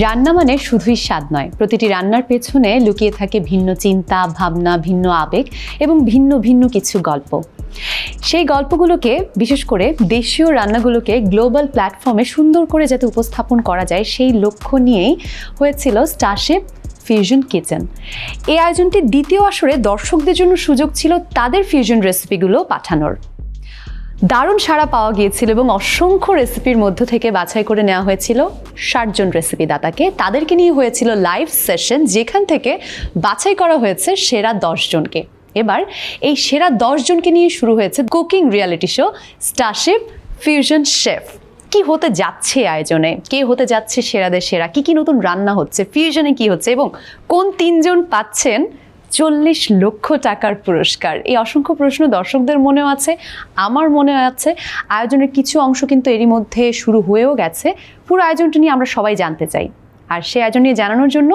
রান্না মানে শুধুই স্বাদ নয়, প্রতিটি রান্নার পেছনে লুকিয়ে থাকে ভিন্ন চিন্তা, ভাবনা, ভিন্ন আবেগ এবং ভিন্ন ভিন্ন কিছু গল্প। সেই গল্পগুলোকে, বিশেষ করে দেশীয় রান্নাগুলোকে গ্লোবাল প্ল্যাটফর্মে সুন্দর করে যাতে উপস্থাপন করা যায়, সেই লক্ষ্য নিয়েই হয়েছিল স্টারশেফ ফিউশন কিচেন। এই আয়োজনটির দ্বিতীয় আসরে দর্শকদের জন্য সুযোগ ছিল তাদের ফিউশন রেসিপিগুলো পাঠানোর। দারুণ সাড়া পাওয়া গিয়েছিল এবং অসংখ্য রেসিপির মধ্য থেকে বাছাই করে নেওয়া হয়েছিল 60 জন রেসিপিদাতাকে। তাদেরকে নিয়ে হয়েছিল লাইভ সেশন, যেখান থেকে বাছাই করা হয়েছে সেরা 10 জনকে। এবার এই সেরা 10 জনকে নিয়ে শুরু হয়েছে cooking reality show Star Chef fusion chef. কি হতে যাচ্ছে আয়োজনে, কে হতে যাচ্ছে সেরাদের সেরা, কি কি নতুন রান্না হচ্ছে, ফিউশনে কি হচ্ছে এবং কোন 3 জন পাচ্ছেন 40 লক্ষ টাকার পুরস্কার। এই অসংখ্য প্রশ্ন দর্শকদের মনেও আছে, আমার মনেও আছে। আয়োজনের কিছু অংশ কিন্তু এরই মধ্যে শুরু হয়েও গেছে। পুরো আয়োজনটা নিয়ে আমরা সবাই জানতে চাই, আর সেই আয়োজন নিয়ে জানানোর জন্য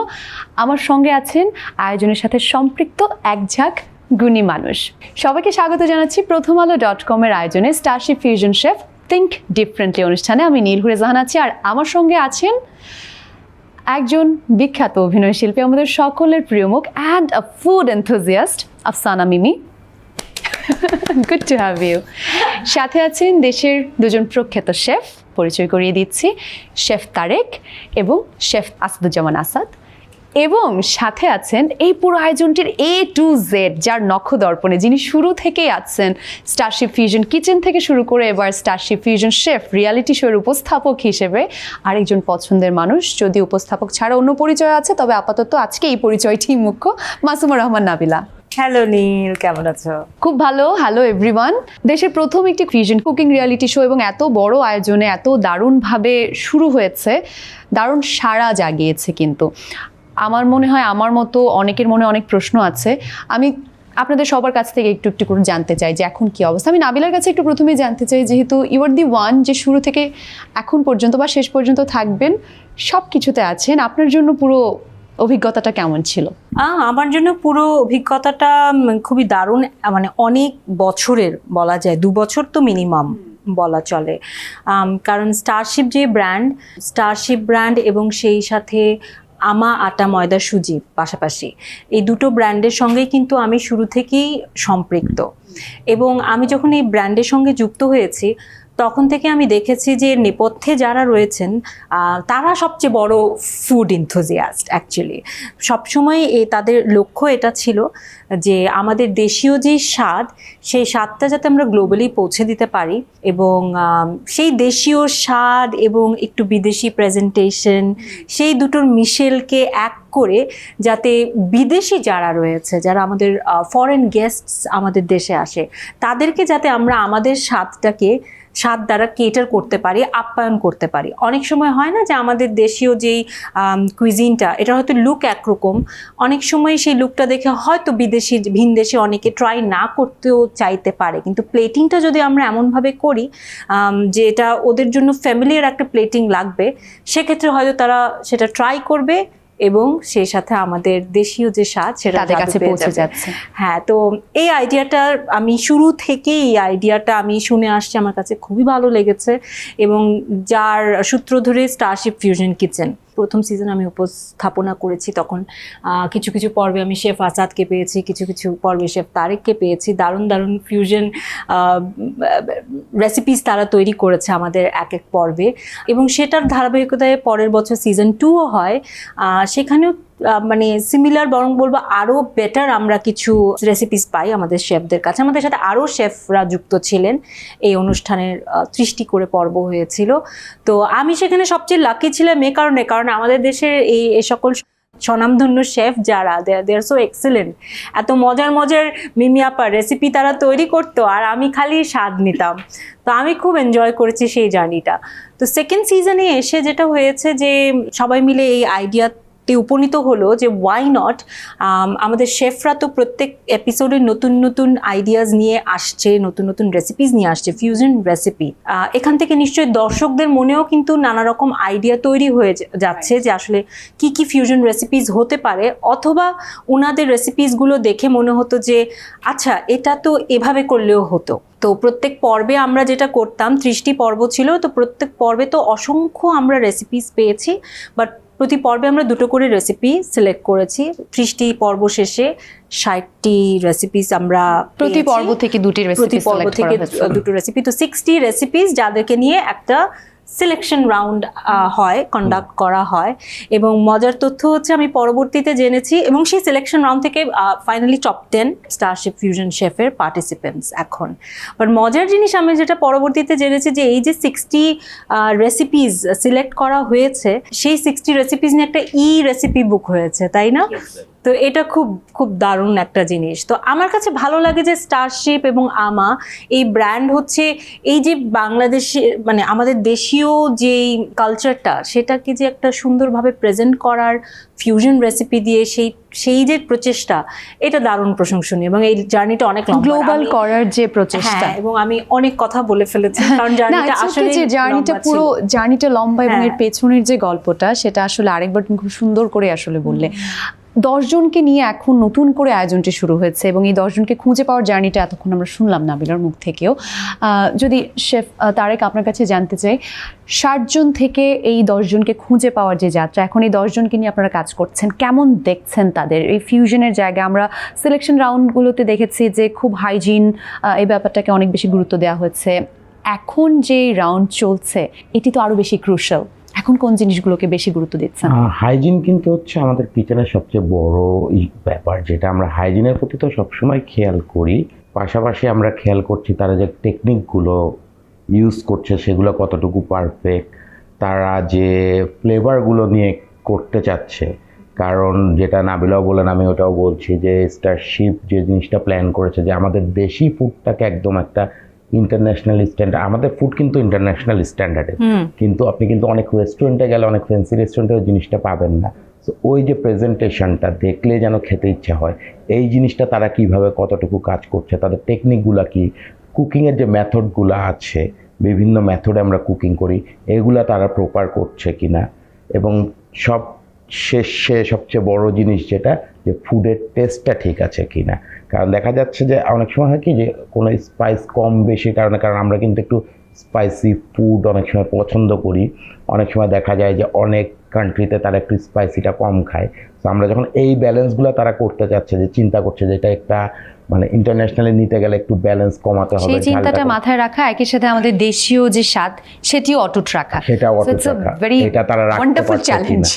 আমার সঙ্গে আছেন আয়োজনের সাথে সম্পৃক্ত এক ঝাঁক গুণী মানুষ। সবাইকে স্বাগত জানাচ্ছি প্রথম আলো.com-এর আয়োজনে স্টারশেফ ফিউশন শেফ থিঙ্ক ডিফারেন্টলি অনুষ্ঠানে। আমি নীলহুরে জাহান আছি, আর আমার সঙ্গে আছেন একজন বিখ্যাত অভিনয় শিল্পী, আমাদের সকলের প্রিয়মুখ and a food enthusiast, Afsana Mimi. Good to have you. সাথে আছেন দেশের দুজন প্রখ্যাত শেফ, পরিচয় করিয়ে দিচ্ছি, শেফ তারেক এবং শেফ আসাদুজ্জামান আসাদ। এবং সাথে আছেন এই পুরো আয়োজনটির A to Z, যার নখদর্পণে, যিনি শুরু থেকেই আছেন স্টারশেফ ফিউশন কিচেন থেকে শুরু করে এবার স্টারশেফ ফিউশন শেফ রিয়ালিটি শোয়ের উপস্থাপক হিসেবে আরেকজন পছন্দের মানুষ। যদি উপস্থাপক ছাড়া অন্য পরিচয় আছে, তবে আপাতত আজকে এই পরিচয়টি মুখ্য, মাসুমা রহমান নাবিলা। হ্যালো নীল, কেমন আছো? খুব ভালো। Hello everyone. দেশের প্রথম একটি ফিউশন কুকিং রিয়ালিটি শো এবং এত বড় আয়োজনে এত দারুণভাবে শুরু হয়েছে, দারুণ সাড়া জাগিয়েছে। কিন্তু আমার মনে হয় আমার মতো অনেকের মনে অনেক প্রশ্ন আছে। আমি আপনাদের সবার কাছ থেকে একটু একটু করে জানতে চাই যে এখন কি অবস্থা। আমি নাবিলার কাছে একটু প্রথমেই জানতে চাই, যেহেতু ইউ আর দি ওয়ান, যে শুরু থেকে এখন পর্যন্ত বা শেষ পর্যন্ত থাকবেন, সব কিছুতে আছেন, আপনার জন্য পুরো অভিজ্ঞতাটা কেমন ছিল? আমার জন্য পুরো অভিজ্ঞতাটা খুবই দারুণ, মানে অনেক বছরের বলা যায়, 2 বছর তো মিনিমাম বলা চলে। কারণ স্টারশিপ ব্র্যান্ড এবং সেই সাথে আমা আটা ময়দা সুজি পাশাপাশি, এই দুটো ব্র্যান্ডের সঙ্গেই কিন্তু আমি শুরু থেকেই সম্পৃক্ত। এবং আমি যখন এই ব্র্যান্ডের সঙ্গে যুক্ত হয়েছি, তখন থেকে আমি দেখেছি যে নেপথ্যে যারা রয়েছেন তারা সবচেয়ে বড় ফুড এনথুজিয়াস্ট। অ্যাকচুয়ালি সবসময় তাদের লক্ষ্য এটা ছিল যে আমাদের দেশীয় যে স্বাদ, সেই স্বাদটা যাতে আমরা গ্লোবালি পৌঁছে দিতে পারি, এবং সেই দেশীয় স্বাদ এবং একটু বিদেশি প্রেজেন্টেশন, সেই দুটোর মিশেলকে এক করে যাতে বিদেশি যারা রয়েছে, যারা আমাদের ফরেন গেস্টস আমাদের দেশে আসে, তাদেরকে যাতে আমরা আমাদের স্বাদ দ্বারা কেটার করতে পারি, আপ্যায়ন করতে পারি। অনেক সময় হয় না যে আমাদের দেশীয় যেই কুইজিনটা, এটা হয়তো লুক একরকম, অনেক সময় সেই লুকটা দেখে হয়তো ভিনদেশি অনেকে ট্রাই না করতেও চাইতে পারে, কিন্তু প্লেটিংটা যদি আমরা এমনভাবে করি যে এটা ওদের জন্য ফ্যামিলিয়ার একটা প্লেটিং লাগবে, সেক্ষেত্রে হয়তো তারা সেটা ট্রাই করবে এবং সেই সাথে আমাদের দেশীয় যে স্বাদ সেটা তাদের কাছে পৌঁছে যাচ্ছে। হ্যাঁ, তো এই আইডিয়াটা আমি শুরু থেকেই আমি শুনে আসছি, আমার কাছে খুবই ভালো লেগেছে, এবং যার সূত্র ধরে স্টারশিপ ফিউশন কিচেন প্রথম সিজন আমি উপস্থাপনা করেছি। তখন কিছু কিছু পর্বে আমি শেফ আসাদকে পেয়েছি, কিছু কিছু পর্বে শেফ তারেককে পেয়েছি। দারুণ দারুণ ফিউশন রেসিপিস তারা তৈরি করেছে আমাদের এক এক পর্বে, এবং সেটার ধারাবাহিকতায় পরের বছর সিজন 2ও হয়। সেখানেও মানে সিমিলার, বরং বলবো আরও বেটার আমরা কিছু রেসিপিস পাই আমাদের শেফদের কাছে। আমাদের সাথে আরও শেফরা যুক্ত ছিলেন। এই অনুষ্ঠানের 30টি করে পর্ব হয়েছিল। তো আমি সেখানে সবচেয়ে লাকি ছিলাম কারণ আমাদের দেশের এই সকল স্বনামধন্য শেফ যারা, দে আর সো এক্সেলেন্ট। এত মজার মিমি আপার রেসিপি তারা তৈরি করতো, আর আমি খালি স্বাদ নিতাম। তো আমি খুব এনজয় করেছি সেই জার্নিটা। তো সেকেন্ড সিজনে এসে যেটা হয়েছে যে সবাই মিলে এই আইডিয়াতে উপনীত হলো যে ওয়াই নট, আমাদের শেফরা তো প্রত্যেক এপিসোডে নতুন নতুন আইডিয়াস নিয়ে আসছে, নতুন নতুন রেসিপিস নিয়ে আসছে, ফিউশন রেসিপি। এখান থেকে নিশ্চয়ই দর্শকদের মনেও কিন্তু নানা রকম আইডিয়া তৈরি হয়ে যাচ্ছে যে আসলে কি কি ফিউশন রেসিপিস হতে পারে, অথবা ওনাদের রেসিপিসগুলো দেখে মনে হতো যে আচ্ছা, এটা তো এভাবে করলেও হতো। তো প্রত্যেক পর্বে আমরা যেটা করতাম, 30টি পর্ব ছিল, তো প্রত্যেক পর্বে তো অসংখ্য আমরা রেসিপিস পেয়েছি, বাট প্রতি পর্বে আমরা 2টো করে রেসিপি সিলেক্ট করেছি। 30টি পর্ব শেষে 60টি রেসিপিস আমরা প্রতি পর্ব থেকে দুটি রেসিপি প্রতি পর্ব থেকে 2টো রেসিপি, তো 60 রেসিপিস যাদেরকে নিয়ে একটা সিলেকশন রাউন্ড হয়, কন্ডাক্ট করা হয়। এবং মজার তথ্য হচ্ছে আমি পরবর্তীতে জেনেছি, এবং সেই সিলেকশন রাউন্ড থেকে ফাইনালি টপ 10 স্টারশেফ ফিউশন শেফের পার্টিসিপেন্টস এখন। বাট মজার জিনিস আমি যেটা পরবর্তীতে জেনেছি যে এই যে 60 রেসিপিস সিলেক্ট করা হয়েছে, সেই 60 রেসিপিস নিয়ে একটা রেসিপি বুক হয়েছে, তাই না? তো এটা খুব খুব দারুণ একটা জিনিস। তো আমার কাছে ভালো লাগে যে স্টারশেফ এবং আমা এই ব্র্যান্ড হচ্ছে এই যে বাংলাদেশে মানে আমাদের দেশীয় যেই কালচারটা সেটাকে যে একটা সুন্দরভাবে প্রেজেন্ট করার ফিউশন রেসিপি দিয়ে সেই যে প্রচেষ্টা, এটা দারুণ প্রশংসনীয়। এবং এই জার্নিটা অনেক গ্লোবাল করার যে প্রচেষ্টা, এবং আমি অনেক কথা বলে ফেলেছি কারণ জার্নিটা আসলে যে জার্নিটা পুরো জার্নিটা লম্বা, এবং এর পেছনের যে গল্পটা সেটা আসলে আরেকবার তুমি খুব সুন্দর করে আসলে বললে। 10 জনকে নিয়ে এখন নতুন করে আয়োজনটি শুরু হয়েছে, এবং এই 10 জনকে খুঁজে পাওয়ার জার্নিটা এতক্ষণ আমরা শুনলাম নাবিলার মুখ থেকেও। যদি শেফ তারেক আপনার কাছে জানতে চাই, 60 জন থেকে এই 10 জনকে খুঁজে পাওয়ার যে যাত্রা, এখন এই 10 জনকে নিয়ে আপনারা কাজ করছেন, কেমন দেখছেন তাদের এই ফিউশনের জায়গায়? আমরা সিলেকশন রাউন্ডগুলোতে দেখেছি যে খুব হাইজিন এই ব্যাপারটাকে অনেক বেশি গুরুত্ব দেওয়া হয়েছে। এখন যে রাউন্ড চলছে এটি তো আরো বেশি ক্রুশাল, এখন কোন জিনিসগুলোকে বেশি গুরুত্ব দিচ্ছেন? হাইজিন কিন্তু হচ্ছে আমাদের কিচেনের সবচেয়ে বড় ব্যাপার, যেটা আমরা হাইজিনের প্রতি তো সবসময় খেয়াল করি, পাশাপাশি আমরা খেয়াল করছি তারা যে টেকনিকগুলো ইউজ করছে সেগুলো কতটুকু পারফেক্ট, তারা যে ফ্লেভারগুলো নিয়ে করতে চাচ্ছে। কারণ যেটা নাবিলাও বলেন, আমি ওটাও বলছি যে স্টারশিপ যে জিনিসটা প্ল্যান করেছে যে আমাদের দেশি ফুডটাকে একদম একটা ইন্টারন্যাশনাল স্ট্যান্ডার্ড, আমাদের ফুড কিন্তু ইন্টারন্যাশনাল স্ট্যান্ডার্ডের, কিন্তু আপনি কিন্তু অনেক রেস্টুরেন্টে গেলে অনেক ফ্যান্সি রেস্টুরেন্টে ওই জিনিসটা পাবেন না। সো ওই যে প্রেজেন্টেশনটা দেখলে যেন খেতে ইচ্ছা হয়, এই জিনিসটা তারা কিভাবে কতটুকু কাজ করছে, তাদের টেকনিকগুলো কি, কুকিংয়ের যে মেথডগুলো আছে, বিভিন্ন মেথডে আমরা কুকিং করি, এগুলা তারা প্রপার করছে কিনা, এবং শেষে সবচেয়ে বড় জিনিস যেটা যে ফুডের টেস্টটা ঠিক আছে কিনা। কারণ দেখা যাচ্ছে যে অনেক সময় হয় কি যে কোনো স্পাইস কম বেশি কারণে, কারণ আমরা কিন্তু একটু স্পাইসি ফুড অনেক সময় পছন্দ করি, অনেক সময় দেখা যায় যে অনেক কান্ট্রিতে তারা একটু স্পাইসিটা কম খায়। তো আমরা যখন এই ব্যালেন্সগুলো তারা করতে চাচ্ছে, যে চিন্তা করছে যে এটা একটা মানে ইন্টারন্যাশনালি নিতে গেলে একটু ব্যালেন্স কমাতে হবে, সেই চিন্তাটা মাথায় রাখা, একই সাথে আমাদের দেশীয় যে স্বাদ সেটিও অটুট রাখা, সেটাও অটুট রাখা, এটা তারা রাখতে পারছে কিনা।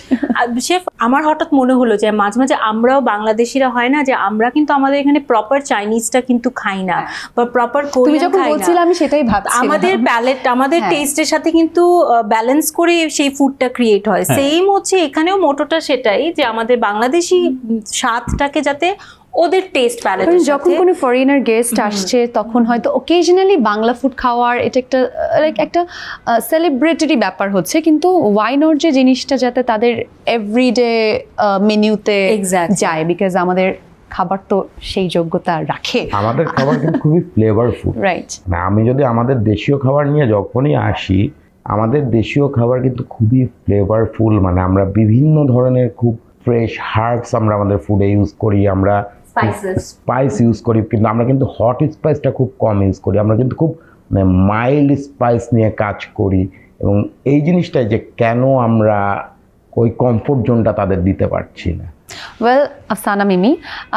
শেফ, আমার হঠাৎ মনে হলো যে মাঝে মাঝে আমরাও বাংলাদেশিরা হয় না যে আমরা কিন্তু আমাদের এখানে প্রপার চাইনিজটা কিন্তু খাই না, বা প্রপার কোরিয়ান খাই না। আমি সেটাই ভাবছি, আমাদের প্যালেট, আমাদের টেস্টের সাথে কিন্তু ব্যালেন্স করে সেই ফুডটা ক্রিয়েট হয়। সেম হচ্ছে এখানেও মোটোটা সেটাই, যে আমাদের বাংলাদেশি স্বাদটাকে যাতে ওদের টেস্ট প্যালেট, যখন কোনো ফরেনার গেস্ট আসছে তখন হয়তো অকেশনালি বাংলা ফুড খাওয়ার এটা একটা লাইক একটা সেলিব্রেটরি ব্যাপার হচ্ছে, কিন্তু ওয়াই নট যে জিনিসটা যাতে তাদের এভরিডে মেনুতে যায়, বিকজ আমাদের খাবার তো সেই যোগ্যতা রাখে। আমাদের খাবার কিন্তু খুবই ফ্লেভারফুল, রাইট? আমি যদি আমাদের দেশীয় খাবার নিয়ে যখনই আসি, আমাদের দেশীয় খাবার কিন্তু খুবই ফ্লেভারফুল, মানে আমরা বিভিন্ন ধরনের খুব ফ্রেশ হার্বস আমরা আমাদের ফুডে ইউজ করি, আমরা স্পাইস ইউজ করি, কিন্তু আমরা কিন্তু হট স্পাইসটা খুব কম ইউজ করি, আমরা কিন্তু খুব মানে মাইল্ড স্পাইস নিয়ে কাজ করি। এবং এই জিনিসটাই যে কেন আমরা ওই কমফোর্ট জোনটা তাদের দিতে পারছি না। ওয়েল, আফসানা মিমি,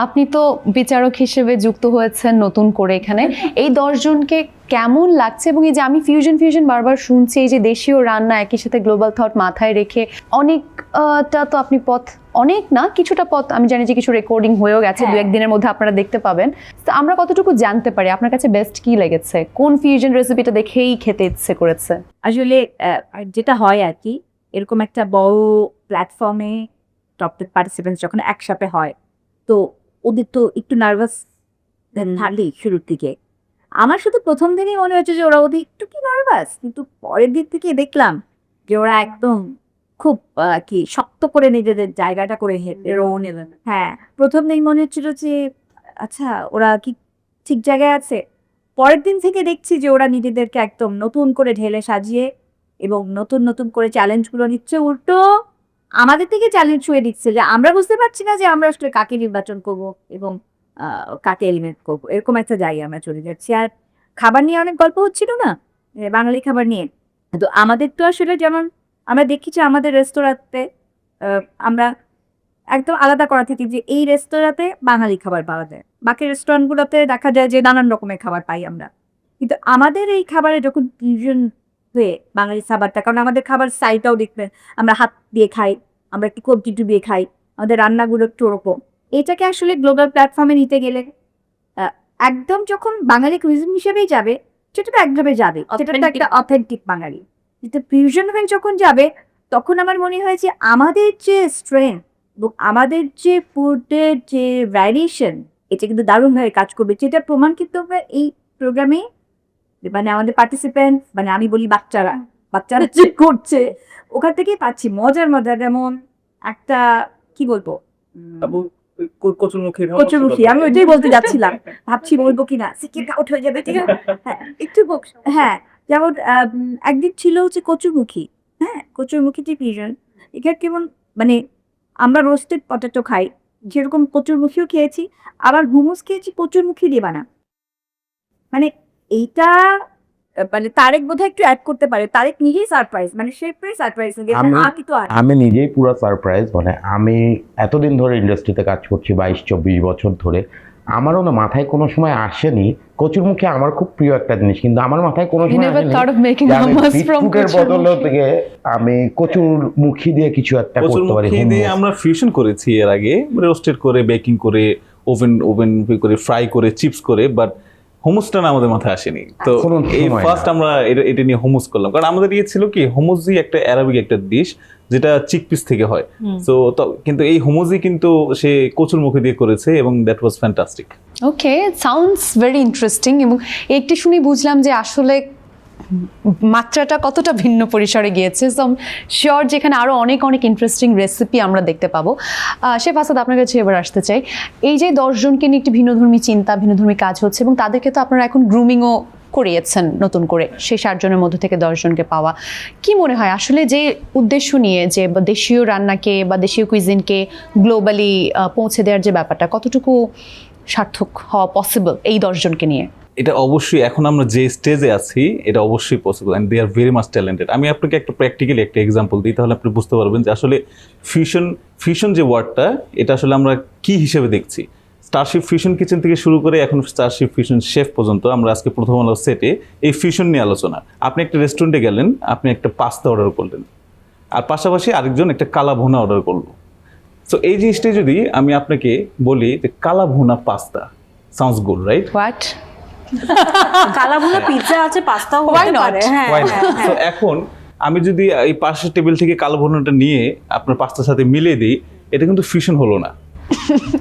আপনি তো বিচারক হিসেবে যুক্ত হয়েছেন নতুন করে এখানে, এই 10 জনকে কেমন লাগছে? এবং এই যে আমি ফিউশন বারবার শুনছি, এই যে দেশীয় রান্না একই সাথে গ্লোবাল থট মাথায় রেখে অনেকটা তো আপনি পথ, অনেক না কিছুটা পথ আমি জানি যে কিছু রেকর্ডিং হয়েও গেছে, 2-1 দিনের মধ্যে আপনারা দেখতে পাবেন। তো আমরা কতটুকু জানতে পারি আপনার কাছে বেস্ট কি লেগেছে, কোন ফিউশন রেসিপিটা দেখেই খেতে ইচ্ছে করেছে? আসলে যেটা হয় আর কি, এরকম একটা বড় প্ল্যাটফর্মে টপ পার্টিসিপেন্টস যখন একসাথে হয়, তো ওদের তো একটু নার্ভাস থাকলেই শুরুর দিকে। আমার শুধু প্রথম দিনই মনে হচ্ছে যে ওরা ওদের একটু কি নার্ভাস, কিন্তু পরের দিক থেকে দেখলাম যে ওরা একদম খুব কি শক্ত করে নিজেদের জায়গাটা করে নেবেন। হ্যাঁ, প্রথম দিন মনে হচ্ছিল যে আচ্ছা ওরা কি ঠিক জায়গায় আছে। পরের দিন থেকে দেখছি যে ওরা নিজেদেরকে একদম নতুন করে ঢেলে সাজিয়ে এবং নতুন নতুন করে চ্যালেঞ্জগুলো নিচ্ছে, উল্টো আমাদের থেকে চ্যালেঞ্জ ছুঁয়ে দিচ্ছে যে আমরা বুঝতে পারছি না যে আমরা আসলে কাকে নির্বাচন করব এবং কাকে এলিমিনেট করবো, এরকম একটা জায়গায় আমরা চলে যাচ্ছি। আর খাবার নিয়ে অনেক গল্প হচ্ছিল না, বাঙালি খাবার নিয়ে, তো আমাদের তো আসলে যেমন আমরা দেখি যে আমাদের রেস্তোরাঁতে আমরা একদম আলাদা করা থাকি যে এই রেস্তোরাঁতে বাঙালি খাবার পাওয়া যায়, বাকি রেস্টুরেন্টগুলোতে দেখা যায় যে নানান রকমের খাবার পাই আমরা, কিন্তু আমাদের এই খাবারে যখন ফিউশন হয়ে বাঙালি খাবারটা, কারণ আমাদের খাবার সাইডটাও দেখবেন আমরা হাত দিয়ে খাই, আমরা একটু কবজি ডুবিয়ে খাই, আমাদের রান্নাগুলো একটু ওরকম, এটাকে আসলে গ্লোবাল প্ল্যাটফর্মে নিতে গেলে একদম যখন বাঙালি কুইজিন হিসেবেই যাবে সেটা তো একভাবে যাবে, সেটা তো একটা অথেন্টিক বাঙালি, কিন্তু ফিউশন হয়ে যখন যাবে তখন আমার মনে হয় যে আমাদের যে স্ট্রেংথ এবং আমাদের যে ফুডের যে ভ্যারিয়েশন, এটা কিন্তু দারুণভাবে কাজ করবে, যেটা প্রমাণ কিন্তু আমরা এই প্রোগ্রামে মানে আমাদের পার্টিসিপেন্ট, মানে আমি বলি বাচ্চারা যে করছে ওখান থেকেই পাচ্ছি মজার মজা। যেমন একটা কি বলবো, কচুরমুখী, আমি ওইটাই বলতে যাচ্ছিলাম, ভাবছি বলবো কিনা, সিকিট আউট হয়ে যাবে, ঠিক আছে, হ্যাঁ একটু হ্যাঁ, যেমন একদিন ছিল হচ্ছে কচুরমুখী, হ্যাঁ কচুরমুখী যে ফিউশন, এখানে কেমন মানে আমরা রোস্টেড পটেটো খাই, যেরকম কচুরমুখীও খেয়েছি, আবার হুমুস খেয়েছি কচুরমুখী দিয়ে বানা, মানে এইটা মানে তারেক বোধহয় একটু অ্যাড করতে পারে, তারেক নিজেই সারপ্রাইজ, মানে সে সারপ্রাইজ আমি তো আর আমি নিজেই পুরো সারপ্রাইজ। মানে আমি এতদিন ধরে ইন্ডাস্ট্রিতে কাজ করছি, 22-24 বছর ধরে, আমারও না মাথায় কোনো সময় আসেনি, কচুরমুখী আমার খুব প্রিয় একটা জিনিস, কিন্তু আমার মাথায় কোনো সময় আসেনি যে আমি বিটরুটের বদলে থেকে আমি কচুরমুখী দিয়ে কিছু একটা করতে পারি। কচুরমুখী দিয়ে আমরা ফিউশন করেছি এর আগে, রোস্টেড করে, বেকিং করে, ওভেন করে, ফ্রাই করে, চিপস করে, বাট হোমসটা না আমাদের মাথায় আসেনি। তো এই ফার্স্ট আমরা এটা নিয়ে হোমস করলাম, কারণ আমাদের ইয়ে ছিল কি, হোমোজি একটা অ্যারাবিক একটা ডিশ যেটা চিকপিস থেকে হয়, তো কিন্তু এই হোমোজি কিন্তু সে কচুরমুখী দিয়ে করেছে এবং that was fantastic. Okay, sounds very interesting, এবং একটু শুনে বুঝলাম যে আসলে মাত্রাটা কতটা ভিন্ন পরিসরে গিয়েছে। সো শিওর যেখানে আরও অনেক অনেক ইন্টারেস্টিং রেসিপি আমরা দেখতে পাবো। শেফ আসাদ, আপনার কাছে এবার আসতে চাই, এই যে 10 জনকে নিয়ে একটি ভিন্নধর্মী চিন্তা, ভিন্নধর্মী কাজ হচ্ছে, এবং তাদেরকে তো আপনারা এখন গ্রুমিংও করিয়েছেন নতুন করে, সেই 60 জনের মধ্যে থেকে 10 জনকে পাওয়া, কি মনে হয় আসলে যে উদ্দেশ্য নিয়ে যে দেশীয় রান্নাকে বা দেশীয় কুইজিনকে গ্লোবালি পৌঁছে দেওয়ার যে ব্যাপারটা, কতটুকু সার্থক হওয়া পসিবল এই 10 জনকে নিয়ে? এটা অবশ্যই এখন আমরা যে স্টেজে আছি এটা অবশ্যই possible, and they are very much talented. আমি আপনাকে একটা প্র্যাকটিক্যালি একটা এক্সাম্পল দিই, তাহলে আপনি বুঝতে পারবেন যে আসলে ফিউশন যে ওয়ার্ডটা, এটা আসলে আমরা কি হিসেবে দেখছি। স্টারশিপ ফিউশন কিচেন থেকে শুরু করে এখন স্টারশিপ ফিউশন শেফ পর্যন্ত আমরা আজকে প্রথম আলো সেটে এই ফিউশন নিয়ে আলোচনা। আপনি একটা রেস্টুরেন্টে গেলেন, আপনি একটা পাস্তা অর্ডার করলেন, আর পাশাপাশি আরেকজন একটা কালা ভুনা অর্ডার করলো। সো এই জিনিসটাই যদি আমি আপনাকে বলি যে কালা ভুনা pasta, sounds good, right? What? Kala bhuna pizza আছে, পাস্তাও Why হতে not? পারে, হ্যাঁ Why not? So এখন আমি যদি এই পাশের টেবিল থেকে কালো ভুনাটা নিয়ে আপনার পাস্তার সাথে মিলিয়ে দিই, এটা কিন্তু ফিউশন হলো না।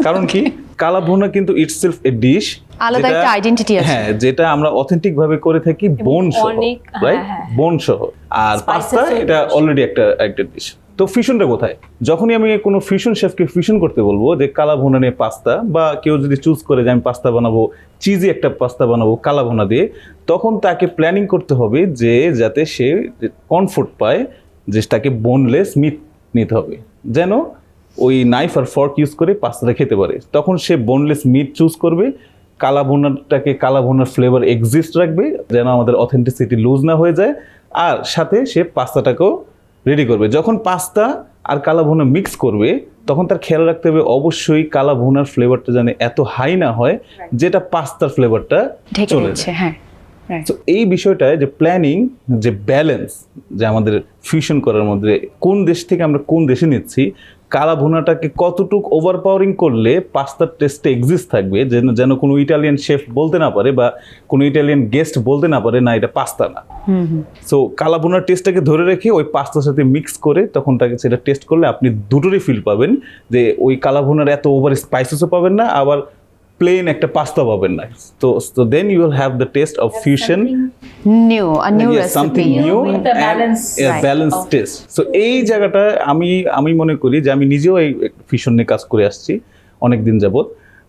কারণ কি, কালা ভুনা কিন্তু ইটসেলফ এ ডিশ, আলাদা একটা আইডেন্টিটি আছে, হ্যাঁ, যেটা আমরা অথেন্টিক ভাবে করে থাকি বোন সহ, রাইট? বোন সহ। আর পাস্তা এটা অলরেডি একটা ডিশ। তো ফিউশনটা কোথায়? যখনই আমি কোনো ফিউশন শেফকে ফিউশন করতে বলবো যে কালা ভুনা নিয়ে পাস্তা, বা কেউ যদি চুজ করে যে আমি পাস্তা বানাবো, চিজি একটা পাস্তা বানাবো কালা ভুনা দিয়ে, তখন তাকে প্ল্যানিং করতে হবে যে যাতে সে কমফোর্ট পায়, যে তাকে বোনলেস মিট নিতে হবে, যেন ওই নাইফ আর ফর্ক ইউজ করে পাস্তাটা খেতে পারে। তখন সে বোনলেস মিট চুজ করবে, কালা ভুনাটাকে কালা ভুনার ফ্লেভার এক্সিস্ট রাখবে, যেন আমাদের অথেন্টিসিটি লুজ না হয়ে যায়, আর সাথে সে পাস্তাটাকেও রেডি করবে। যখন পাস্তা আর কালা ভুনা মিক্স করবে, তখন তার খেয়াল রাখতে হবে অবশ্যই কালা ভুনার ফ্লেভারটা যেন এত হাই না হয় যেটা পাস্তার ফ্লেভারটা চলে যায়। হ্যাঁ, তো এই বিষয়টায় যে প্ল্যানিং, যে ব্যালেন্স, যে আমাদের ফিউশন করার মধ্যে কোন দেশ থেকে আমরা কোন দেশে নিচ্ছি, কালা ভুনাটাকে কতটুকু ওভারপাওয়ারিং করলে পাস্তার টেস্টে এক্সিস্ট থাকবে, যেন কোনো ইটালিয়ান শেফ বলতে না পারে বা কোনো ইটালিয়ান গেস্ট বলতে না পারে না এটা পাস্তা না। সো কালা ভুনার টেস্টটাকে ধরে রেখে ওই পাস্তার সাথে মিক্স করে তখন তাকে সেটা টেস্ট করলে আপনি দুটোরই ফিল পাবেন, যে ওই কালা ভুনার এত ওভার স্পাইসেসও পাবেন না, আবার প্লেন একটা পাস্তা পাবেন না। তো then you will have the taste of fusion, new something recipe, new with the and balance, a right, balanced of- taste. So এই জায়গাটা আমি মনে করি যে আমি নিজেও এই ফিউশন নিয়ে কাজ করে আসছি অনেক দিন যাবত।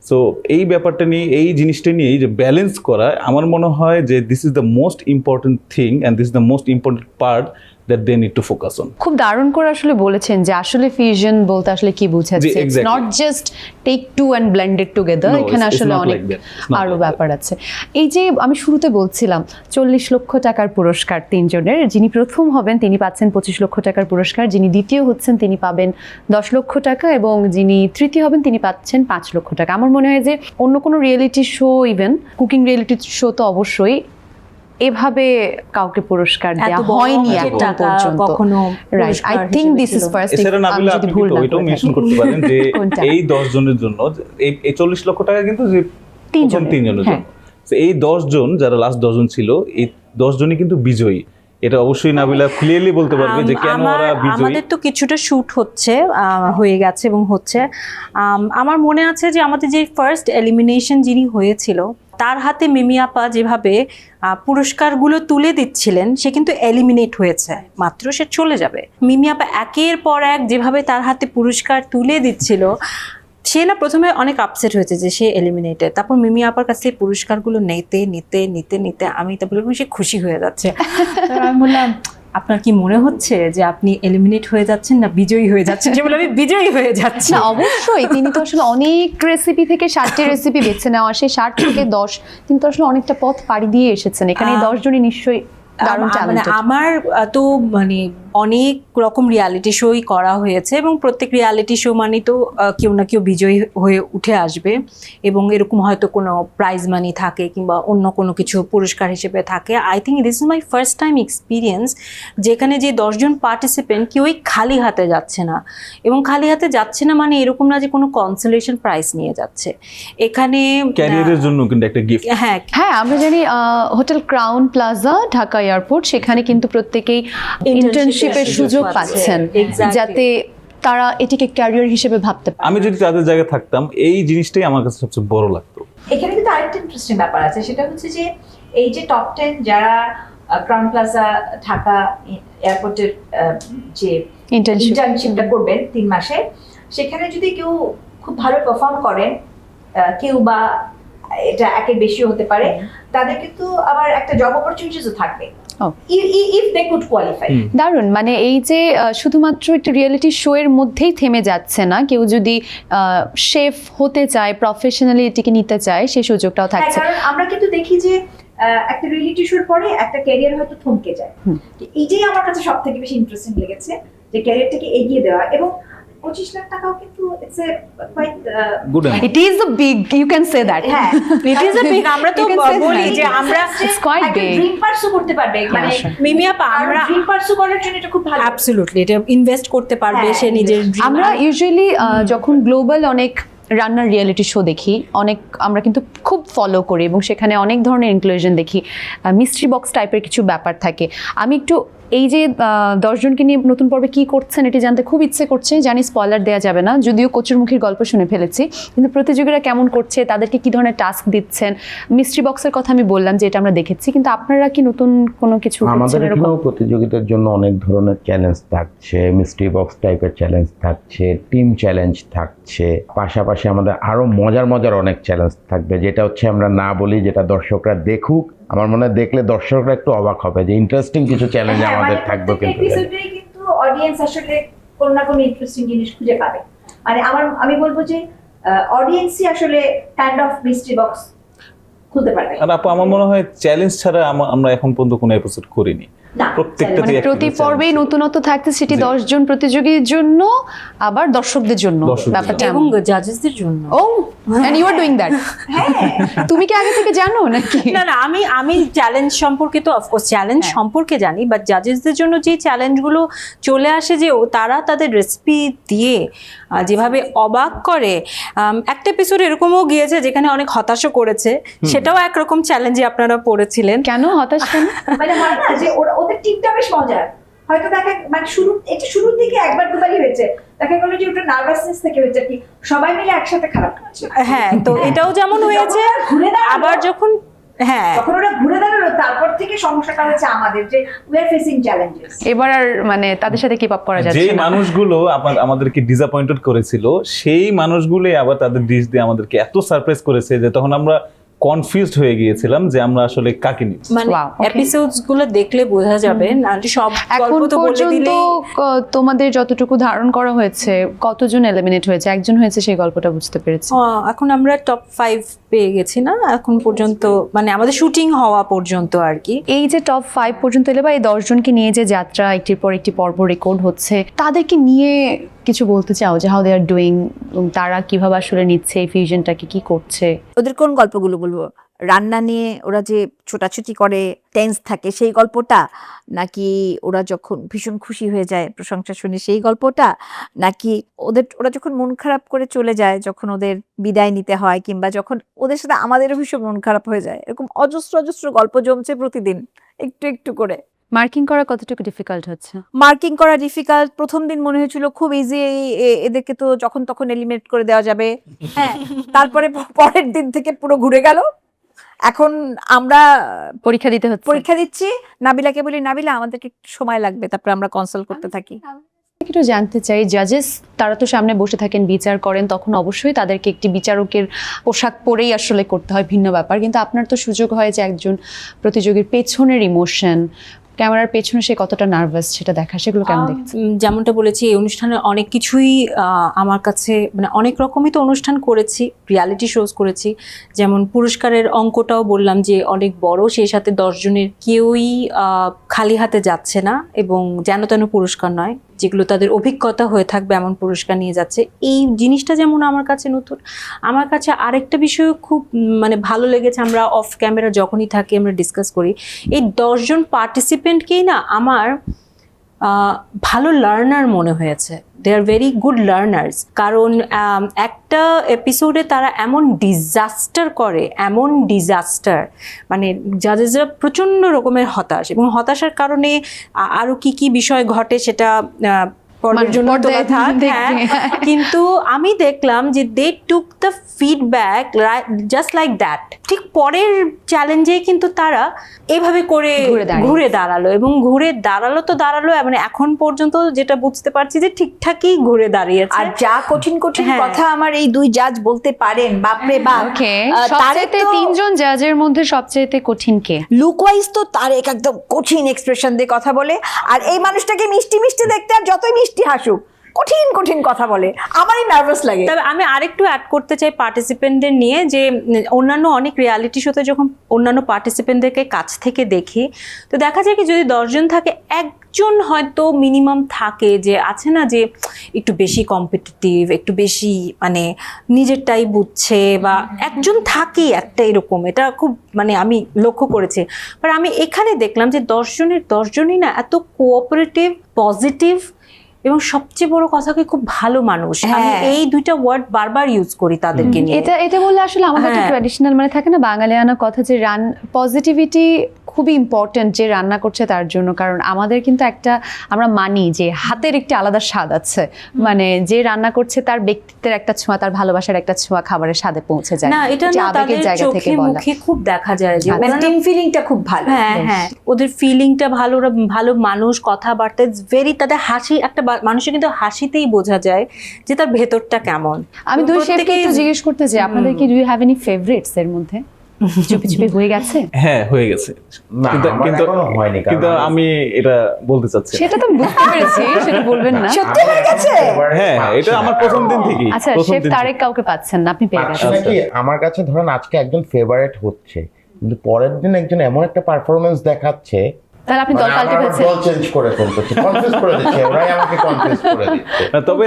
সো এই ব্যাপারটা নিয়ে, এই জিনিসটা নিয়ে যে ব্যালেন্স করা, আমার মনে হয় যে this is the most important thing and this is the most important part that they need to focus on. খুব দারুণ করে আসলে বলেছেন যে আসলে ফিউশন বলতে আসলে কি বোঝাচ্ছে, it's exactly. Not just take two and blend it together, No, এখানে it's আসলে not অনেক like that. It's not আরো like ব্যাপার আছে। এই যে আমি শুরুতে বলছিলাম 40 লক্ষ টাকার পুরস্কার তিনজনের, যিনি প্রথম হবেন তিনি পাচ্ছেন 25 লক্ষ টাকার পুরস্কার, যিনি দ্বিতীয় হচ্ছেন তিনি পাবেন 10 লক্ষ টাকা এবং যিনি তৃতীয় হবেন তিনি পাচ্ছেন 5 লক্ষ টাকা। আমার মনে হয় যে অন্য কোনো reality show, even cooking reality show তো অবশ্যই এভাবে কাউকে পুরস্কার দেওয়া হয়নি এখন পর্যন্ত কখনো right. I think this is first, এছাড়া নাবিলা আপনি কিন্তু ওইটাও মেনশন করতে পারেন যে কোনটা? এই 10 জনের জন্য এই 40 লক্ষ টাকা কিন্তু যে প্রথম তিনজনের হ্যাঁ। জন্য। তো এই 10 জন যারা লাস্ট 10 জন ছিল, এই 10 জনই কিন্তু বিজয়ী। এটা অবশ্যই নাবিলা ক্লিয়ারলি বলতে পারবে যে কেন ওরা বিজয়ী। আমাদের তো কিছুটা শুট হচ্ছে, হয়ে গেছে এবং হচ্ছে। আমার মনে আছে যে আমাদের যে ফার্স্ট এলিমিনেশন যিনি হয়েছিল তার হাতে মিমি আপা যেভাবে পুরস্কারগুলো তুলে দিচ্ছিলেন, সে কিন্তু এলিমিনেট হয়েছে, মাত্র সে চলে যাবে। মিমি আপা একের পর এক যেভাবে তার হাতে পুরস্কার তুলে দিচ্ছিল, সে না প্রথমে অনেক আপসেট হয়েছে যে সে এলিমিনেটেড। তারপর মিমি আপার কাছে পুরস্কারগুলো নিতে নিতে নিতে নিতে আমি তারপরে সে খুশি হয়ে যাচ্ছে। আমি বললাম, আপনার কি মনে হচ্ছে যে আপনি এলিমিনেট হয়ে যাচ্ছেন না বিজয়ী হয়ে যাচ্ছেন? যে বলে আমি বিজয়ী হয়ে যাচ্ছি। না অবশ্যই, তিনি তো আসলে অনেক রেসিপি থেকে 60টি রেসিপি বেছে নেওয়া, সেই 60 থেকে 10 তিনি তো আসলে অনেকটা পথ পাড়ি দিয়ে এসেছেন। এখানে 10 জনই নিশ্চয়ই দারুণ মানে ট্যালেন্টেড। আমার তো মানে অনেক রকম রিয়ালিটি শোই করা হয়েছে এবং প্রত্যেক রিয়ালিটি শো মানে তো কেউ না কেউ বিজয়ী হয়ে উঠে আসবে এবং এরকম হয়তো কোনো প্রাইজ মানি থাকে কিংবা অন্য কোনো কিছু পুরস্কার হিসেবে থাকে। I think this is my first time experience যেখানে যে 10 জন পার্টিসিপেন্ট কেউই খালি হাতে যাচ্ছে না, এবং খালি হাতে যাচ্ছে না মানে এরকম না যে কোনো কনসোলেশন প্রাইজ নিয়ে যাচ্ছে। এখানে ক্যারিয়ারের জন্য কিন্তু একটা গিফট। হ্যাঁ হ্যাঁ, আমরা জানি hotel Crowne Plaza Dhaka airport, সেখানে কিন্তু প্রত্যেকেই ইন্টার্নশিপের সুযোগ পাচ্ছেন, Exactly. যাতে তারা এটিকে ক্যারিয়ার হিসেবে ভাবতে পারে। আমি যদি তাদের জায়গায় থাকতাম, এই জিনিসটাই আমার কাছে সবচেয়ে বড় লাগতো। এখানে কিন্তু আরেকটা ইন্টারেস্টিং ব্যাপার আছে, সেটা হচ্ছে যে এই যে টপ 10 যারা ক্রাউন প্লাজা ঢাকা এয়ারপোর্টের যে ইন্টার্নশিপটা করবেন 3 মাসে, সেখানে যদি কেউ খুব ভালো পারফর্ম করেন, কেউ বা এটা একের বেশিও হতে পারে, তাদের কিন্তু আবার একটা জব অপরচুনিটিসও থাকবে ইফ দে কুড কোয়ালিফাই। দারুণ, মানে এই যে শুধুমাত্র একটা রিয়েলিটি শো এর মধ্যেই থেমে যাচ্ছে না, কেউ যদি শেফ হতে চায়, প্রফেশনালি এটিকে নিতে চায়, সেই সুযোগটাও থাকছে। কারণ আমরা কিন্তু দেখি যে একটা রিয়েলিটি শোর পরে একটা ক্যারিয়ার হয়তো থমকে যায়। এইটাই আমার কাছে সব থেকে বেশি ইন্টারেস্টিং লেগেছে, যে ক্যারিয়ারটাকে এগিয়ে দেওয়া। এবং 25 লাখ টাকাও কিন্তু it's a quite good. It is a big, you can say that. হ্যাঁ, ইট ইজ আ বিগ। আমরা তো বলি যে আমরা It's quite big. ড্রিম পারসু করতে পারবে, মানে মিমি আপা আমরা ড্রিম পারসু করার জন্য এটা খুব ভালো। অ্যাবসলিউটলি এটা ইনভেস্ট করতে পারবে হ্যাঁ, সে নিজের dream। আমরা ইউজুয়ালি যখন গ্লোবাল অনেক রান্নার রিয়েলিটি শো দেখি, অনেক আমরা কিন্তু খুব ফলো করি এবং সেখানে অনেক ধরনের ইনক্লুশন দেখি, মিস্ট্রি বক্স টাইপের কিছু ব্যাপার থাকে। আমি একটু এই যে 10 জনকে নিয়ে নতুন পর্বে কি করছেন এটি জানতে খুব ইচ্ছে করছে। জানি স্পয়লার দেওয়া যাবে না, যদিও কচুরমুখীর গল্প শুনে ফেলেছি, কিন্তু প্রতিযোগীরা কেমন করছে, তাদেরকে কি ধরনের টাস্ক দিচ্ছেন। মিস্ট্রি বক্সের কথা আমি বললাম যে এটা আমরা দেখেছি, কিন্তু আপনারা কি নতুন কোনো কিছু আমাদের করছেন এরকম? এখানেও প্রতিযোগিতার জন্য অনেক ধরনের চ্যালেঞ্জ থাকছে, মিস্ট্রি বক্স টাইপের চ্যালেঞ্জ থাকছে, টিম চ্যালেঞ্জ থাকছে, পাশাপাশি আমাদের আরো মজার মজার অনেক চ্যালেঞ্জ থাকবে, যেটা হচ্ছে আমরা না বলি, যেটা দর্শকরা দেখুক। আমার মনে হয় দেখলে দর্শকরা একটু অবাক হবে যে ইন্টারেস্টিং কিছু চ্যালেঞ্জ আমাদের থাকবে। কিন্তু এপিসোডেই কিন্তু অডিয়েন্স আসলে কোনো না কোনো ইন্টারেস্টিং জিনিস খুঁজে পাবে। মানে আমি বলবো যে অডিয়েন্সই আসলে কাইন্ড অফ মিস্ট্রি বক্স খুলতে পারবে। আর আপু আমার মনে হয় চ্যালেঞ্জ ছাড়া আমরা এখন পর্যন্ত কোনো এপিসোড করিনি। না, প্রত্যেকটাতে মানে প্রতি পর্বেই নতুনত্ব থাকছে, সেটি 10 জন প্রতিযোগীর জন্য, আবার দর্শকদের জন্য ব্যাপারটা। এবং জাজেসদের জন্য। Oh and you are doing that. তুমি কি আগে থেকে জানো নাকি? না না, আমি চ্যালেঞ্জ সম্পর্কে তো অফকোর্স চ্যালেঞ্জ সম্পর্কে জানি, বাট জাজেসদের জন্য যে চ্যালেঞ্জগুলো চলে আসে যে তারা তাদের রেসিপি দিয়ে যেভাবে অবাক করে। একটা এপিসোড এরকমও গিয়েছে যেখানে অনেক হতাশও করেছে, সেটাও একরকম চ্যালেঞ্জে আপনারা পড়েছিলেন। কেন হতাশ কেন? মানে হয় না যে ওদের টিমটা বেশ মজার, হয়তো দেখে মানে শুরুর দিকে একবার দুবারই হয়েছে, দেখা গেল যে ওটা নার্ভাসনেস থেকে হয়েছে কি সবাই মিলে একসাথে খারাপ করছে। হ্যাঁ, তো এটাও যেমন হয়েছে, ঘুরে দাঁড়ালো, আবার যখন যখন ওরা ঘুরে দাঁড়ালো তারপর থেকে সমস্যাটা হচ্ছে আমাদের যে উই আর ফেসিং চ্যালেঞ্জেস। এবার আর মানে তাদের সাথে কিপ আপ করা যে যাচ্ছে না। মানুষগুলো আমাদেরকে ডিসঅ্যাপয়েন্টেড করেছিল, সেই মানুষগুলোই আবার তাদের ডিশ দিয়ে আমাদেরকে এত সারপ্রাইজ করেছে যে তখন আমরা কনফিউজড হয়ে গিয়েছিলাম যে আমরা আসলে কাকে নিই। মানে Wow, okay. এপিসোডস গুলো দেখলে বোঝা যাবে না সব এখন গল্প তো বলে পর্যন্ত দিলেই তোমাদের যতটুকু ধারণ করা হয়েছে কতজন এলিমিনেট হয়েছে? একজন হয়েছে, সেই গল্পটা বুঝতে পেরেছি। এখন আমরা টপ 5 পেয়ে গেছি না এখন পর্যন্ত, মানে আমাদের শুটিং হওয়া পর্যন্ত আর কি। এই যে টপ 5 পর্যন্ত এলে বা এই 10 জনকে নিয়ে যে যাত্রা একটির পর একটি পর্ব রেকর্ড হচ্ছে, তাদেরকে নিয়ে কিছু বলতে চাও যে হাউ দে আর ডুইং, তারা কিভাবে আসলে নিচ্ছে এই ফিউশনটাকে, কি করছে? ওদের কোন গল্পগুলো বলবো? রান্না নিয়ে ওরা যে ছোটাছুটি করে, টেন্স থাকে, সেই গল্পটা, নাকি ওরা যখন ভীষণ খুশি হয়ে যায় প্রশংসা শুনে সেই গল্পটা, নাকি ওরা যখন মন খারাপ করে চলে যায়, যখন ওদের বিদায় নিতে হয়, কিংবা যখন ওদের সাথে আমাদেরও ভীষণ মন খারাপ হয়ে যায়, এরকম অজস্র অজস্র গল্প জমছে প্রতিদিন একটু একটু করে। মার্কিং করা কতটুকু ডিফিকাল্ট হচ্ছে? মার্কিং করা ডিফিকাল্ট। প্রথম দিন মনে হয়েছিল খুব ইজি, এদেরকে তো যখন তখন এলিমিনেট করে দেওয়া যাবে। হ্যাঁ, তারপরে পরের দিন থেকে পুরো ঘুরে গেল। এখন আমরা পরীক্ষা দিতে হচ্ছে। পরীক্ষা দিচ্ছি, নাবিলাকে বলি নাবিলা আমাদেরকে একটু সময় লাগবে, তারপরে আমরা কনসাল্ট করতে থাকি। একটু জানতে চাই, জাজেস তারা তো সামনে বসে থাকেন, বিচার করেন, তখন অবশ্যই তাদেরকে একটি বিচারকের পোশাক পরেই আসলে করতে হয়, ভিন্ন ব্যাপার। কিন্তু আপনার তো সুযোগ হয় যে একজন প্রতিযোগীর পেছনের ইমোশন, ক্যামেরার পেছনে সে কতটা নার্ভাস সেটা দেখা, সেগুলো কেমন দেখেছেন? যেমনটা বলেছি এই অনুষ্ঠানে অনেক কিছুই আমার কাছে, মানে অনেক রকমই তো অনুষ্ঠান করেছি, রিয়ালিটি শোজ করেছি, যেমন পুরস্কারের অঙ্কটাও বললাম যে অনেক বড়, সেই সাথে 10 জনের কেউই খালি হাতে যাচ্ছে না এবং যেন তেন পুরস্কার নয়, যেগুলো তাদের অভিজ্ঞতা হয়ে থাকবে এমন পুরস্কার নিয়ে যাচ্ছে। এই জিনিসটা যেমন আমার কাছে নতুন। আমার কাছে আরেকটা বিষয় খুব মানে ভালো লেগেছে, আমরা অফ ক্যামেরা যখনই থাকি আমরা ডিসকাস করি, এই 10 জন পার্টিসিপেন্টকেই না আমার ভালো লার্নার মনে হয়েছে। দে আর ভেরি গুড লার্নার্স। কারণ একটা এপিসোডে তারা এমন ডিজাস্টার করে, এমন ডিজাস্টার, মানে জাজেসরা প্রচণ্ড রকমের হতাশ, এবং হতাশার কারণে আরও কি কি বিষয় ঘটে সেটা পরের জন্য তোলা থাক। হ্যাঁ, কিন্তু আমি দেখলাম যে they took the feedback just like that. ঠিক পরের চ্যালেঞ্জে কিন্তু তারা এভাবে করে ঘুরে দাঁড়ালো, এবং ঘুরে দাঁড়ালো তো দাঁড়ালো, মানে এখন পর্যন্ত যেটা বুঝতে পারছি যে ঠিকঠাকই ঘুরে দাঁড়িয়েছে। আর যা কঠিন কঠিন কথা আমার এই দুই জাজ বলতে পারেন, বাপরে বাপ। ওকে, সবচেয়ে 3 জন জাজের মধ্যে সবচেয়ে কঠিন কে? লুক ওয়াইজ তো তারেক একদম কঠিন এক্সপ্রেশন দিয়ে কথা বলে, আর এই মানুষটাকে মিষ্টি মিষ্টি দেখতে, আর যতই মিষ্টি হাসুক কঠিন কঠিন কথা বলে, আমারই নার্ভাস লাগে। তবে আমি আরেকটু অ্যাড করতে চাই পার্টিসিপেন্টদের নিয়ে, যে অন্যান্য অনেক রিয়ালিটি শোতে যখন অন্যান্য পার্টিসিপেন্টদেরকে কাছ থেকে দেখি, তো দেখা যায় কি যদি 10 জন থাকে, একজন হয়তো মিনিমাম থাকে যে আছে না, যে একটু বেশি কম্পিটিটিভ, একটু বেশি মানে নিজেরটাই বুঝছে, বা একজন থাকেই একটা এরকম, এটা খুব মানে আমি লক্ষ্য করেছি। বাট আমি এখানে দেখলাম যে 10 জনের 10 জনই না এত কোঅপারেটিভ, পজিটিভ, এবং সবচেয়ে বড় কথা কি খুব ভালো মানুষ। আমি এই দুইটা ওয়ার্ড বারবার ইউজ করি তাদেরকে নিয়ে। এটা বললে আসলে আমাদের একটা ট্র্যাডিশনাল মানে থাকে না বাঙালিয়ানা কথা, যে পজিটিভিটি খুবই ইম্পর্টেন্ট যে রান্না করছে তার জন্য। কারণ আমাদের কিন্তু একটা আমরা মানি যে হাতের একটি আলাদা স্বাদ আছে, মানে যে রান্না করছে তার ব্যক্তিত্বের একটা ছোঁয়া, তার ভালোবাসার একটা ছোঁয়া খাবারের স্বাদে পৌঁছে যায়। না, এটা না তাদের চোখে মুখে খুব দেখা যায় যে মানে টিম ফিলিংটা খুব ভালো। হ্যাঁ হ্যাঁ, ওদের ফিলিংটা ভালো, ওরা ভালো মানুষ, কথাবার্তা ভেরি, তাদের হাসি, একটা মানুষের কিন্তু হাসিতেই বোঝা যায় যে তার ভেতরটা কেমন। আমি দুই শেফকে একটু জিজ্ঞেস করতে চাই, আপনাদের কি do you have any favourites এর মধ্যে? চুপি চুপি হয়ে গেছে? হ্যাঁ, হয়ে গেছে, না, আমার এখনো হয়নি, কিন্তু আমি এটা বলতে চাচ্ছি। সেটা তো বুঝতে পেরেছি, সেটা বলবেন না। সত্যি হয়ে গেছে? হ্যাঁ, এটা আমার প্রথম দিন থেকেই। আচ্ছা, শেফ তারেক কাউকে পাচ্ছেন না, আপনি পেয়ে গেছেন। নাকি আমার কাছে ধরেন আজকে একজন ফেভারিট হচ্ছে, কিন্তু পরের দিন একজন এমন একটা পারফরমেন্স দেখাচ্ছে, তাহলে আপনি দল পাল্টে ফেলছেন। দল চেঞ্জ করে ফেলতেছে, কনফিউজ করে দিচ্ছে, ওরাই আমাকে কনফিউজ করে দিচ্ছে। তবে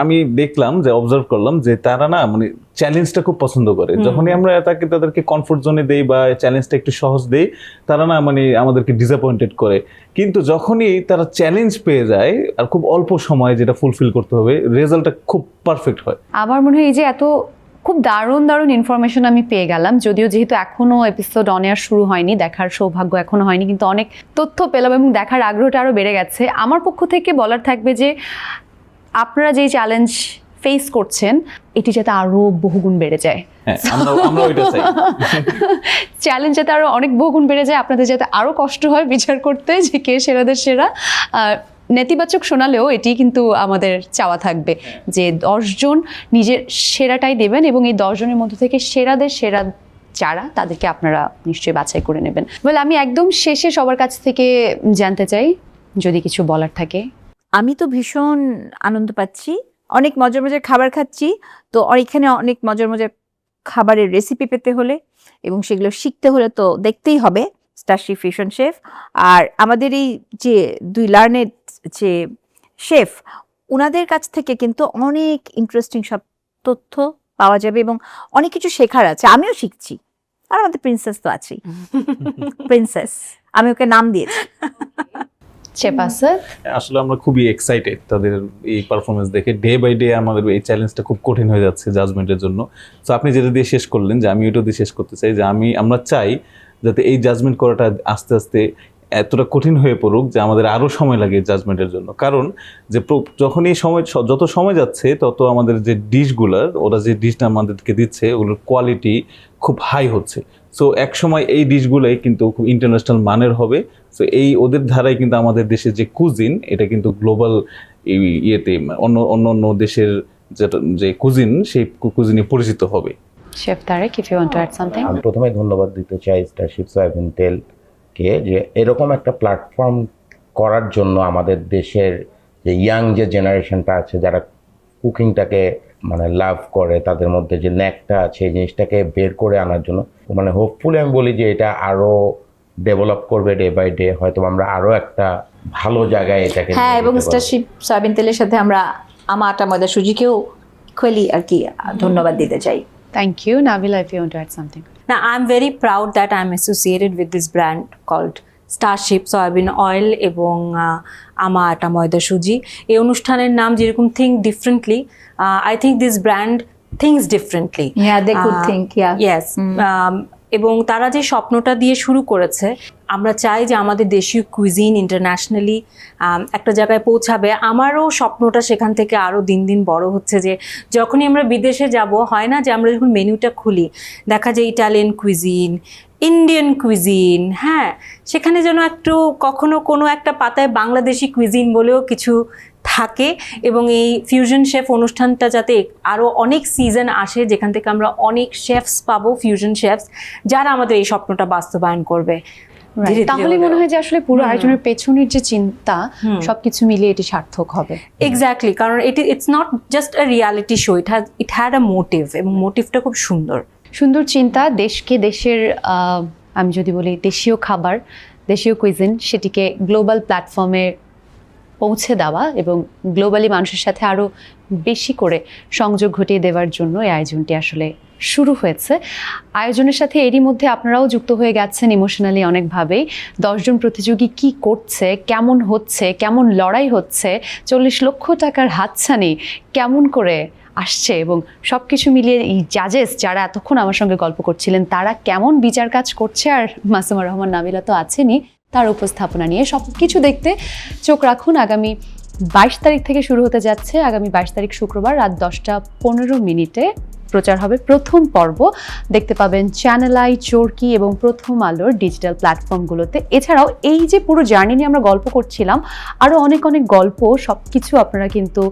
আমি দেখলাম যে অবজার্ভ করলাম যে তারা না মানে চ্যালেঞ্জটা খুব পছন্দ করে। যখনই আমরা তাদেরকে কমফোর্ট জোনে দেই বা চ্যালেঞ্জটা একটু সহজ দেই, তারা না মানে আমাদেরকে ডিসঅ্যাপয়েন্টেড করে। কিন্তু যখনই তারা চ্যালেঞ্জ পেয়ে যায় আর খুব অল্প সময়ে যেটা ফুলফিল করতে হবে, রেজাল্টটা খুব পারফেক্ট হয়। আমার মনে হয় এই যে এত খুব দারুণ দারুণ ইনফরমেশন আমি পেয়ে গেলাম, যদিও যেহেতু এখনো এপিসোড অন এয়ার শুরু হয়নি, দেখার সৌভাগ্য এখনো হয়নি, কিন্তু অনেক তথ্য পেলাম এবং দেখার আগ্রহটা আরও বেড়ে গেছে। আমার পক্ষ থেকে বলার থাকবে যে আপনারা যেই চ্যালেঞ্জ ফেস করছেন এটি যাতে আরও বহুগুণ বেড়ে যায়। হ্যাঁ, আমরা ওইটা চাই। চ্যালেঞ্জ যাতে আরও অনেক বহুগুণ বেড়ে যায়, আপনাদের যাতে আরও কষ্ট হয় বিচার করতে যে কে সেরাদের সেরা। নেতিবাচক শোনালেও এটি কিন্তু আমাদের চাওয়া থাকবে যে 10 জন নিজের সেরাটাই দেবেন এবং এই 10 জনের মধ্য থেকে সেরাদের সেরা যারা, তাদেরকে আপনারা নিশ্চয়ই বাছাই করে নেবেন। বলে আমি একদম শেষে সবার কাছ থেকে জানতে চাই যদি কিছু বলার থাকে। আমি তো ভীষণ আনন্দ পাচ্ছি, অনেক মজার মজার খাবার খাচ্ছি। তো এখানে অনেক মজার মজার খাবারের রেসিপি পেতে হলে এবং সেগুলো শিখতে হলে তো দেখতেই হবে স্টারশিপ ফিউশন শেফ। আর আমাদের এই যে 2 লার্নেড যে শেফ, ওনাদের কাছ থেকে কিন্তু অনেক ইন্টারেস্টিং সব তথ্য পাওয়া যাবে এবং অনেক কিছু শেখার আছে। আমিও শিখছি। আর আমাদের প্রিন্সেস তো আছেই, প্রিন্সেস, আমি ওকে নাম দিয়েছি। শেফ আসাদ, আসলে আমরা খুবই এক্সাইটেড তাদের এই পারফরমেন্স দেখে। ডে বাই ডে আমাদের এই চ্যালেঞ্জটা খুব কঠিন হয়ে যাচ্ছে জাজমেন্টের জন্য। তো আপনি যেটা দিয়ে শেষ করলেন, যে আমি ওইটা দিয়ে শেষ করতে চাই, যে আমরা চাই যাতে এই জাজমেন্ট করাটা আস্তে আস্তে এতটা কঠিন হয়ে পড়ুক যে আমাদের আরও সময় লাগে জাজমেন্টের জন্য। কারণ যে যখন এই সময় যত সময় যাচ্ছে তত আমাদের যে ডিশগুলার, ওরা যে ডিশটা আমাদেরকে দিচ্ছে ওগুলোর কোয়ালিটি খুব হাই হচ্ছে। সো এক সময় এই ডিশগুলাই কিন্তু খুব ইন্টারন্যাশনাল মানের হবে। সো এই ওদের ধারায় কিন্তু আমাদের দেশের যে কুজিন, এটা কিন্তু গ্লোবাল ইয়েতে অন্য দেশের যে কুজিন, সেই কুজিনে পরিচিত হবে। Chef Tarek, if you want to add something. আমি প্রথমে ধন্যবাদ দিতে চাই স্টারশিপ সয়াবিন তেলকে, যে এরকম একটা প্ল্যাটফর্ম করার জন্য আমাদের দেশের যে ইয়াং যে জেনারেশনটা আছে, যারা কুকিংটাকে মানে লাভ করে, তাদের মধ্যে যে ন্যাকটা আছে, এই জিনিসটাকে বের করে আনার জন্য মানে হোপফুলি আমি বলি যে এটা আরও ডেভেলপ করবে ডে বাই ডে। হয়তো আমরা আরও একটা ভালো জায়গায় এটাকে হ্যাঁ, এবং স্টারশিপ সয়াবিন তেলের সাথে আমরা আমা আটা ময়দা সুজিকেও খুলি আর কি ধন্যবাদ দিতে চাই। Thank you. Nabila, if you want to add something. Now, I'm very proud that I'm associated with this brand called Starship Soybean Oil এবং আমা আটা ময়দা সুজি। এই অনুষ্ঠানের নাম যেরকম Think Differently, I think this brand thinks differently. Yeah, they could think, yeah. Yes. এবং তারা যে স্বপ্নটা দিয়ে শুরু করেছে, আমরা চাই যে আমাদের দেশীয় কুইজিন ইন্টারন্যাশনালি একটা জায়গায় পৌঁছাবে। আমারও স্বপ্নটা সেখান থেকে আরও দিন দিন বড় হচ্ছে, যে যখনই আমরা বিদেশে যাব, হয় না যে আমরা যখন মেনুটা খুলি দেখা যায় ইটালিয়ান কুইজিন, ইন্ডিয়ান কুইজিন, হ্যাঁ, সেখানে যেন একটু কখনো কোনো একটা পাতায় বাংলাদেশি কুইজিন বলেও কিছু থাকে। এবং এই ফিউশন শেফ অনুষ্ঠানটা যাতে আরও অনেক সিজন আসে, যেখান থেকে আমরা অনেক শেফস পাবো, ফিউশন শেফস, যারা আমাদের এই স্বপ্নটা বাস্তবায়ন করবে। ধীরে ধীরে তাহলে মনে হয় যে আসলে পুরো আয়োজনের পেছনের যে চিন্তা, সবকিছু মিলিয়ে এটি সার্থক হবে। এক্স্যাক্টলি, কারণ it's not just a reality show, it had a motive, এবং মোটিভটা খুব সুন্দর। সুন্দর চিন্তা, দেশকে দেশের আমি যদি বলি দেশীয় খাবার, দেশীয় কুইজিন, সেটিকে গ্লোবাল প্ল্যাটফর্মে পৌঁছে দেওয়া এবং গ্লোবালি মানুষের সাথে আরও বেশি করে সংযোগ ঘটিয়ে দেওয়ার জন্য এই আয়োজনটি আসলে শুরু হয়েছে। আয়োজনের সাথে এরই মধ্যে আপনারাও যুক্ত হয়ে গেছেন ইমোশনালি অনেকভাবেই। 10 জন প্রতিযোগী কি করছে, কেমন হচ্ছে, কেমন লড়াই হচ্ছে, 40 লক্ষ টাকার হাতছানি কেমন করে আসছে, এবং সব কিছু মিলিয়ে এই জাজেস যারা এতক্ষণ আমার সঙ্গে গল্প করছিলেন তারা কেমন বিচার কাজ করছে, আর মাসুমা রহমান নাবিলা তো আছেনই, তার উপস্থাপনা নিয়ে সব কিছু দেখতে চোখ রাখুন। আগামী 22 তারিখ থেকে শুরু হতে যাচ্ছে। আগামী 22 তারিখ শুক্রবার রাত 10:15 প্রচার হবে প্রথম পর্ব। দেখতে পাবেন চ্যানেল আই, চরকি এবং প্রথম আলোর ডিজিটাল প্ল্যাটফর্মগুলোতে। এছাড়াও এই যে পুরো জার্নি নিয়ে আমরা গল্প করছিলাম, আরও অনেক অনেক গল্প, সব কিছু আপনারা কিন্তু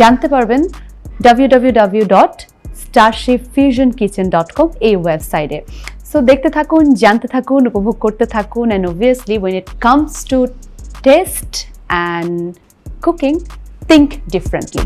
জানতে পারবেন www.starshipfusionkitchen.com এই ওয়েবসাইটে। সো দেখতে থাকুন, জানতে থাকুন, উপভোগ করতে থাকুন, and obviously when it comes to taste and cooking, think differently.